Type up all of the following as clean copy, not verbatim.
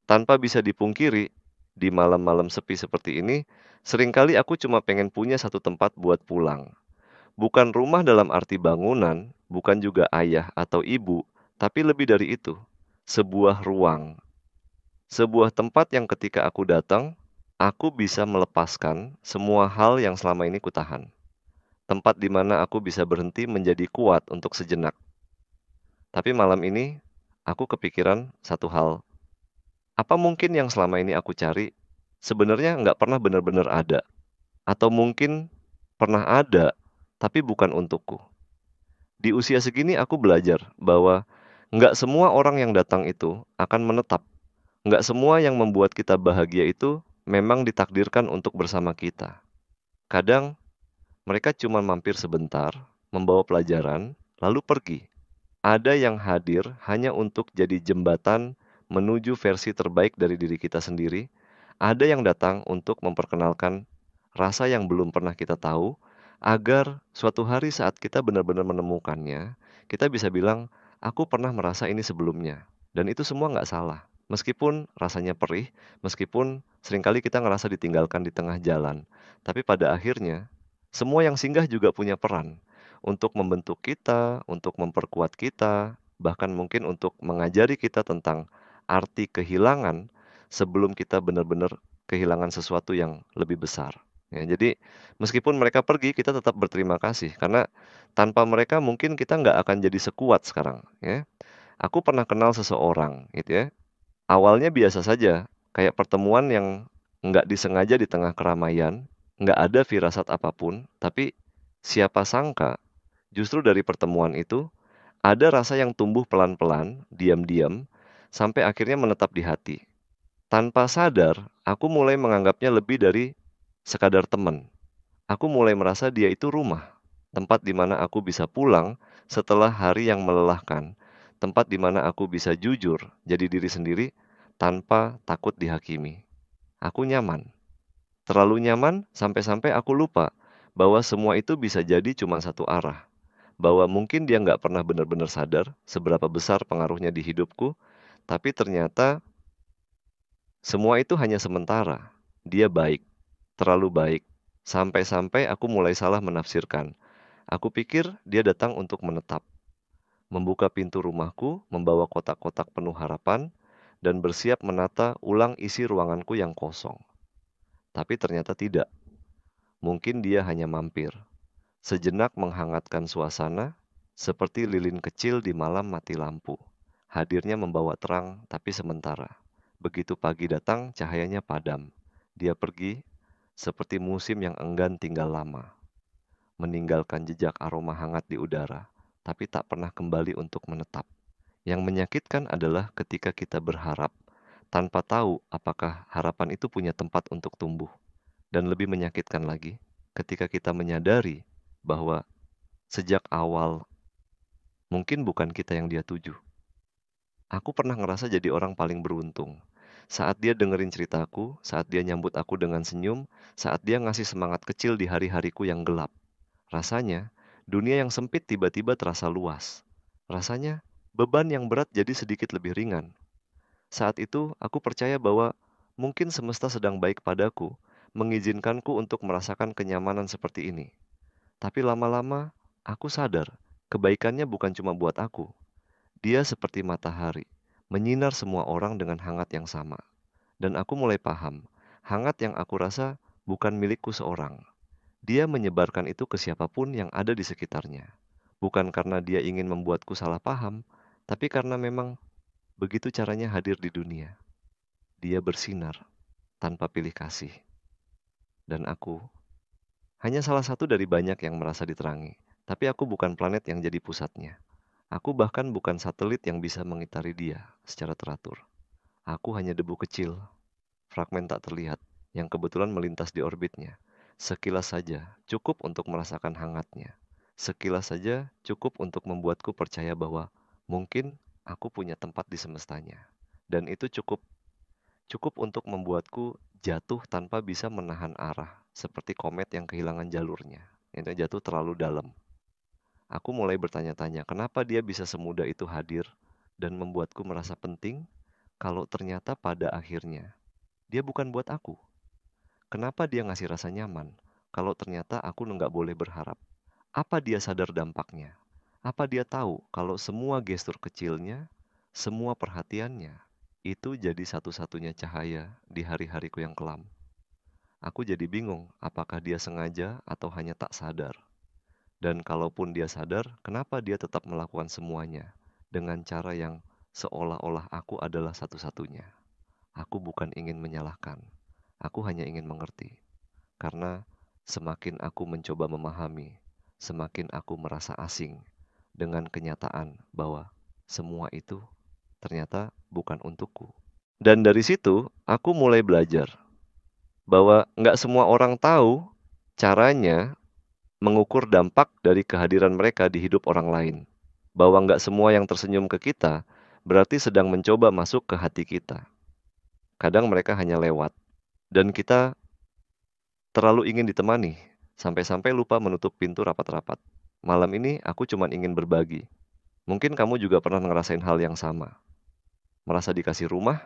Tanpa bisa dipungkiri, di malam-malam sepi seperti ini, seringkali aku cuma pengen punya satu tempat buat pulang. Bukan rumah dalam arti bangunan, bukan juga ayah atau ibu, tapi lebih dari itu, sebuah ruang. Sebuah tempat yang ketika aku datang, aku bisa melepaskan semua hal yang selama ini kutahan. Tempat di mana aku bisa berhenti menjadi kuat untuk sejenak. Tapi malam ini, aku kepikiran satu hal. Apa mungkin yang selama ini aku cari sebenarnya nggak pernah benar-benar ada? Atau mungkin pernah ada, tapi bukan untukku. Di usia segini aku belajar bahwa nggak semua orang yang datang itu akan menetap. Nggak semua yang membuat kita bahagia itu memang ditakdirkan untuk bersama kita. Kadang mereka cuma mampir sebentar, membawa pelajaran, lalu pergi. Ada yang hadir hanya untuk jadi jembatan menuju versi terbaik dari diri kita sendiri. Ada yang datang untuk memperkenalkan rasa yang belum pernah kita tahu, agar suatu hari saat kita benar-benar menemukannya, kita bisa bilang, "Aku pernah merasa ini sebelumnya." Dan itu semua nggak salah. Meskipun rasanya perih, meskipun seringkali kita ngerasa ditinggalkan di tengah jalan, tapi pada akhirnya semua yang singgah juga punya peran untuk membentuk kita, untuk memperkuat kita, bahkan mungkin untuk mengajari kita tentang arti kehilangan sebelum kita benar-benar kehilangan sesuatu yang lebih besar. Ya, jadi meskipun mereka pergi, kita tetap berterima kasih karena tanpa mereka mungkin kita nggak akan jadi sekuat sekarang, ya. Aku pernah kenal seseorang, gitu ya. Awalnya biasa saja, kayak pertemuan yang nggak disengaja di tengah keramaian, nggak ada firasat apapun, tapi siapa sangka justru dari pertemuan itu ada rasa yang tumbuh pelan-pelan, diam-diam, sampai akhirnya menetap di hati. Tanpa sadar, aku mulai menganggapnya lebih dari sekadar teman. Aku mulai merasa dia itu rumah, tempat di mana aku bisa pulang setelah hari yang melelahkan, tempat di mana aku bisa jujur jadi diri sendiri tanpa takut dihakimi. Aku nyaman, terlalu nyaman sampai-sampai aku lupa bahwa semua itu bisa jadi cuma satu arah. Bahwa mungkin dia nggak pernah benar-benar sadar seberapa besar pengaruhnya di hidupku, tapi ternyata semua itu hanya sementara. Dia baik, terlalu baik, sampai-sampai aku mulai salah menafsirkan. Aku pikir dia datang untuk menetap, membuka pintu rumahku, membawa kotak-kotak penuh harapan, dan bersiap menata ulang isi ruanganku yang kosong. Tapi ternyata tidak. Mungkin dia hanya mampir, sejenak menghangatkan suasana, seperti lilin kecil di malam mati lampu. Hadirnya membawa terang, tapi sementara. Begitu pagi datang, cahayanya padam. Dia pergi, seperti musim yang enggan tinggal lama, meninggalkan jejak aroma hangat di udara, tapi tak pernah kembali untuk menetap. Yang menyakitkan adalah ketika kita berharap, tanpa tahu apakah harapan itu punya tempat untuk tumbuh. Dan lebih menyakitkan lagi, ketika kita menyadari bahwa sejak awal mungkin bukan kita yang dia tuju. Aku pernah ngerasa jadi orang paling beruntung. Saat dia dengerin ceritaku, saat dia nyambut aku dengan senyum, saat dia ngasih semangat kecil di hari-hariku yang gelap. Rasanya, dunia yang sempit tiba-tiba terasa luas. Rasanya, beban yang berat jadi sedikit lebih ringan. Saat itu, aku percaya bahwa mungkin semesta sedang baik padaku, mengizinkanku untuk merasakan kenyamanan seperti ini. Tapi lama-lama, aku sadar, kebaikannya bukan cuma buat aku. Dia seperti matahari, menyinar semua orang dengan hangat yang sama. Dan aku mulai paham, hangat yang aku rasa bukan milikku seorang. Dia menyebarkan itu ke siapapun yang ada di sekitarnya. Bukan karena dia ingin membuatku salah paham, tapi karena memang begitu caranya hadir di dunia. Dia bersinar tanpa pilih kasih. Dan aku hanya salah satu dari banyak yang merasa diterangi. Tapi aku bukan planet yang jadi pusatnya. Aku bahkan bukan satelit yang bisa mengitari dia secara teratur. Aku hanya debu kecil, fragmen tak terlihat, yang kebetulan melintas di orbitnya. Sekilas saja cukup untuk merasakan hangatnya. Sekilas saja cukup untuk membuatku percaya bahwa mungkin aku punya tempat di semestanya. Dan itu cukup cukup untuk membuatku jatuh tanpa bisa menahan arah, seperti komet yang kehilangan jalurnya. Itu jatuh terlalu dalam. Aku mulai bertanya-tanya, kenapa dia bisa semudah itu hadir dan membuatku merasa penting? kalau ternyata pada akhirnya dia bukan buat aku? Kenapa dia ngasih rasa nyaman kalau ternyata aku nggak boleh berharap? Apa dia sadar dampaknya? Apa dia tahu kalau semua gestur kecilnya, semua perhatiannya, itu jadi satu-satunya cahaya di hari-hariku yang kelam? Aku jadi bingung apakah dia sengaja atau hanya tak sadar. Dan kalaupun dia sadar, kenapa dia tetap melakukan semuanya dengan cara yang seolah-olah aku adalah satu-satunya? Aku bukan ingin menyalahkan, aku hanya ingin mengerti. Karena semakin aku mencoba memahami, semakin aku merasa asing dengan kenyataan bahwa semua itu ternyata bukan untukku. Dan dari situ, aku mulai belajar bahwa nggak semua orang tahu caranya mengukur dampak dari kehadiran mereka di hidup orang lain. Bahwa nggak semua yang tersenyum ke kita berarti sedang mencoba masuk ke hati kita. Kadang mereka hanya lewat, dan kita terlalu ingin ditemani, sampai-sampai lupa menutup pintu rapat-rapat. Malam ini aku cuma ingin berbagi. Mungkin kamu juga pernah ngerasain hal yang sama. Merasa dikasih rumah,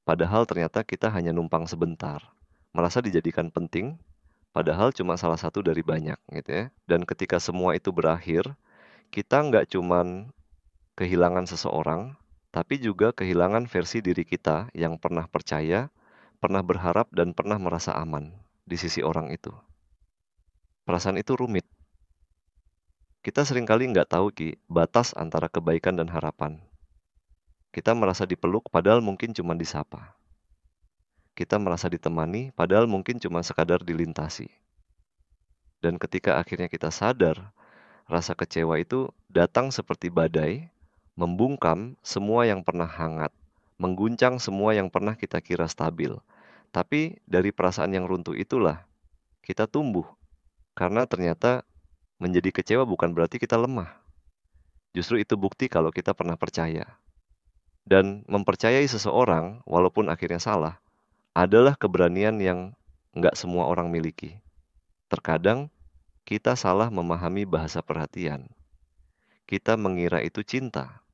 padahal ternyata kita hanya numpang sebentar. Merasa dijadikan penting, padahal cuma salah satu dari banyak gitu ya. Dan ketika semua itu berakhir, kita nggak cuman kehilangan seseorang, tapi juga kehilangan versi diri kita yang pernah percaya, pernah berharap, dan pernah merasa aman di sisi orang itu. Perasaan itu rumit. Kita seringkali nggak tahu, Ki, batas antara kebaikan dan harapan. Kita merasa dipeluk padahal mungkin cuma disapa. Kita merasa ditemani padahal mungkin cuma sekadar dilintasi. Dan ketika akhirnya kita sadar, rasa kecewa itu datang seperti badai, membungkam semua yang pernah hangat, mengguncang semua yang pernah kita kira stabil. Tapi dari perasaan yang runtuh itulah kita tumbuh, karena ternyata menjadi kecewa bukan berarti kita lemah. Justru itu bukti kalau kita pernah percaya. Dan mempercayai seseorang, walaupun akhirnya salah, adalah keberanian yang nggak semua orang miliki. Terkadang kita salah memahami bahasa perhatian. Kita mengira itu cinta,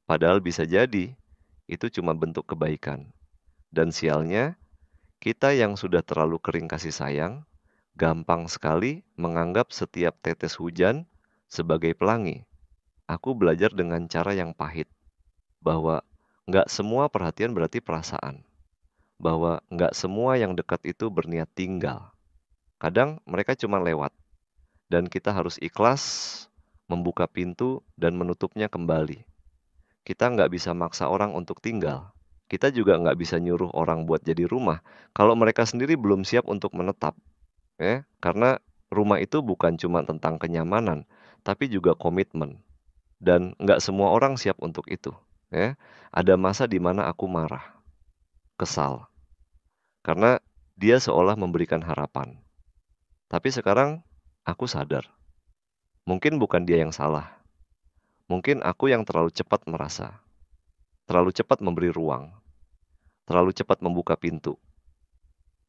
padahal bisa jadi itu cuma bentuk kebaikan. Dan sialnya, kita yang sudah terlalu kering kasih sayang, gampang sekali menganggap setiap tetes hujan sebagai pelangi. Aku belajar dengan cara yang pahit, bahwa nggak semua perhatian berarti perasaan. Bahwa nggak semua yang dekat itu berniat tinggal. Kadang mereka cuma lewat, dan kita harus ikhlas membuka pintu dan menutupnya kembali. Kita nggak bisa maksa orang untuk tinggal. Kita juga nggak bisa nyuruh orang buat jadi rumah kalau mereka sendiri belum siap untuk menetap. Ya, karena rumah itu bukan cuma tentang kenyamanan, tapi juga komitmen. Dan nggak semua orang siap untuk itu. Ya, ada masa di mana aku marah, kesal, karena dia seolah memberikan harapan. Tapi sekarang aku sadar, mungkin bukan dia yang salah. Mungkin aku yang terlalu cepat merasa, terlalu cepat memberi ruang, terlalu cepat membuka pintu,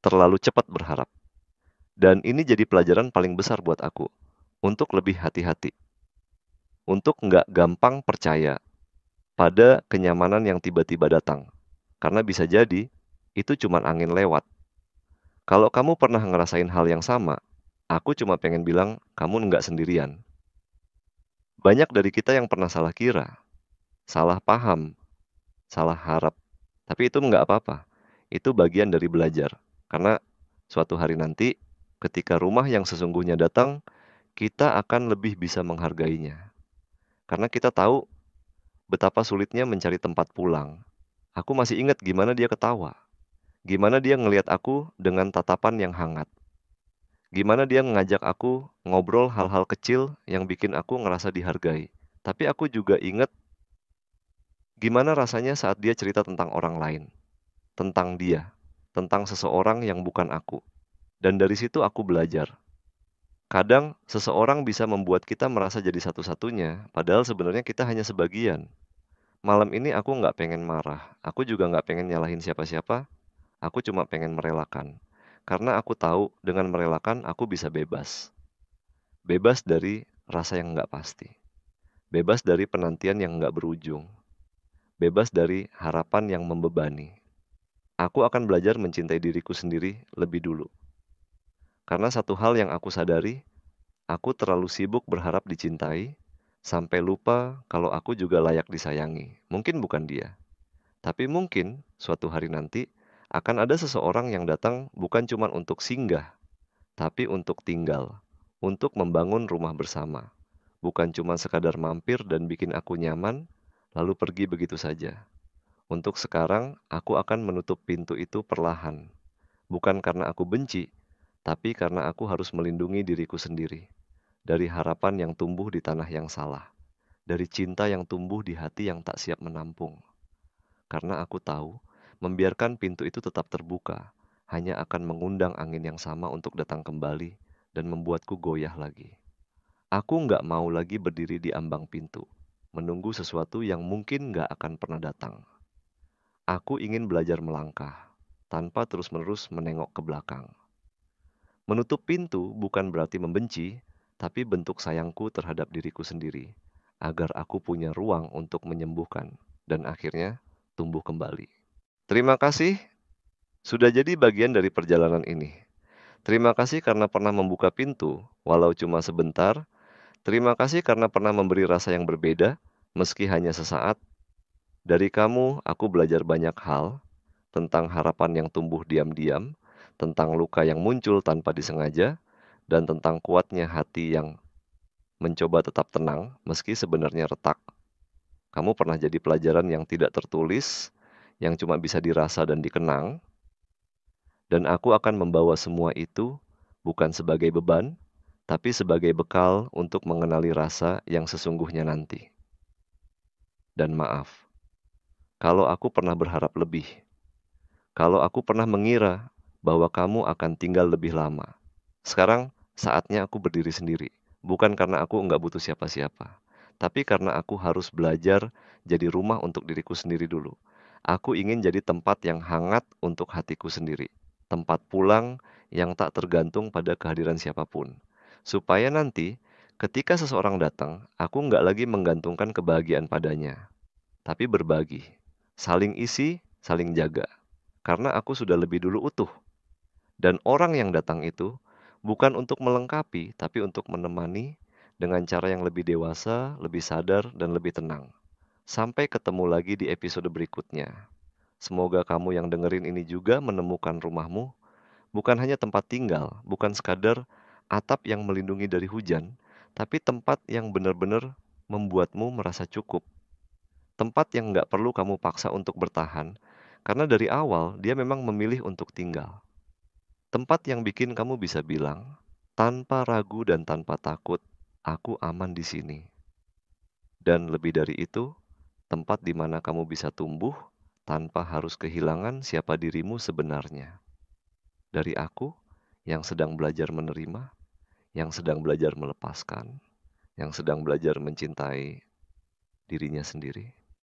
terlalu cepat berharap. Dan ini jadi pelajaran paling besar buat aku, untuk lebih hati-hati, untuk nggak gampang percaya pada kenyamanan yang tiba-tiba datang. Karena bisa jadi, itu cuma angin lewat. Kalau kamu pernah ngerasain hal yang sama, aku cuma pengen bilang kamu nggak sendirian. Banyak dari kita yang pernah salah kira, salah paham, salah harap. Tapi itu nggak apa-apa. Itu bagian dari belajar. Karena suatu hari nanti, ketika rumah yang sesungguhnya datang, kita akan lebih bisa menghargainya. Karena kita tahu betapa sulitnya mencari tempat pulang. Aku masih ingat gimana dia ketawa. Gimana dia ngelihat aku dengan tatapan yang hangat. Gimana dia ngajak aku ngobrol hal-hal kecil yang bikin aku ngerasa dihargai. Tapi aku juga ingat gimana rasanya saat dia cerita tentang orang lain. Tentang dia. Tentang seseorang yang bukan aku. Dan dari situ aku belajar. Kadang seseorang bisa membuat kita merasa jadi satu-satunya, padahal sebenarnya kita hanya sebagian. Malam ini aku nggak pengen marah, aku juga nggak pengen nyalahin siapa-siapa, aku cuma pengen merelakan. Karena aku tahu dengan merelakan aku bisa bebas. Bebas dari rasa yang nggak pasti. Bebas dari penantian yang nggak berujung. bebas dari harapan yang membebani. Aku akan belajar mencintai diriku sendiri lebih dulu. Karena satu hal yang aku sadari, aku terlalu sibuk berharap dicintai, sampai lupa kalau aku juga layak disayangi. Mungkin bukan dia, tapi mungkin suatu hari nanti akan ada seseorang yang datang bukan cuma untuk singgah, tapi untuk tinggal, untuk membangun rumah bersama. Bukan cuma sekadar mampir dan bikin aku nyaman, lalu pergi begitu saja. Untuk sekarang, aku akan menutup pintu itu perlahan. Bukan karena aku benci, tapi karena aku harus melindungi diriku sendiri. Dari harapan yang tumbuh di tanah yang salah. Dari cinta yang tumbuh di hati yang tak siap menampung. Karena aku tahu, membiarkan pintu itu tetap terbuka, hanya akan mengundang angin yang sama untuk datang kembali dan membuatku goyah lagi. Aku nggak mau lagi berdiri di ambang pintu, menunggu sesuatu yang mungkin nggak akan pernah datang. Aku ingin belajar melangkah, tanpa terus-menerus menengok ke belakang. Menutup pintu bukan berarti membenci, tapi bentuk sayangku terhadap diriku sendiri, agar aku punya ruang untuk menyembuhkan dan akhirnya tumbuh kembali. Terima kasih sudah jadi bagian dari perjalanan ini. Terima kasih karena pernah membuka pintu, walau cuma sebentar. Terima kasih karena pernah memberi rasa yang berbeda, meski hanya sesaat. Dari kamu, aku belajar banyak hal tentang harapan yang tumbuh diam-diam, tentang luka yang muncul tanpa disengaja, dan tentang kuatnya hati yang mencoba tetap tenang meski sebenarnya retak. Kamu pernah jadi pelajaran yang tidak tertulis, yang cuma bisa dirasa dan dikenang, dan aku akan membawa semua itu bukan sebagai beban, tapi sebagai bekal untuk mengenali rasa yang sesungguhnya nanti. Dan maaf, kalau aku pernah berharap lebih, kalau aku pernah mengira bahwa kamu akan tinggal lebih lama. Sekarang saatnya aku berdiri sendiri, bukan karena aku nggak butuh siapa-siapa, tapi karena aku harus belajar jadi rumah untuk diriku sendiri dulu. Aku ingin jadi tempat yang hangat untuk hatiku sendiri, tempat pulang yang tak tergantung pada kehadiran siapapun. Supaya nanti, ketika seseorang datang, aku nggak lagi menggantungkan kebahagiaan padanya, tapi berbagi, saling isi, saling jaga. Karena aku sudah lebih dulu utuh. Dan orang yang datang itu bukan untuk melengkapi, tapi untuk menemani dengan cara yang lebih dewasa, lebih sadar, dan lebih tenang. Sampai ketemu lagi di episode berikutnya. Semoga kamu yang dengerin ini juga menemukan rumahmu, bukan hanya tempat tinggal, bukan sekadar atap yang melindungi dari hujan, tapi tempat yang benar-benar membuatmu merasa cukup. Tempat yang nggak perlu kamu paksa untuk bertahan, karena dari awal dia memang memilih untuk tinggal. Tempat yang bikin kamu bisa bilang, tanpa ragu dan tanpa takut, aku aman di sini. Dan lebih dari itu, tempat di mana kamu bisa tumbuh tanpa harus kehilangan siapa dirimu sebenarnya. Dari aku yang sedang belajar menerima, yang sedang belajar melepaskan, yang sedang belajar mencintai dirinya sendiri.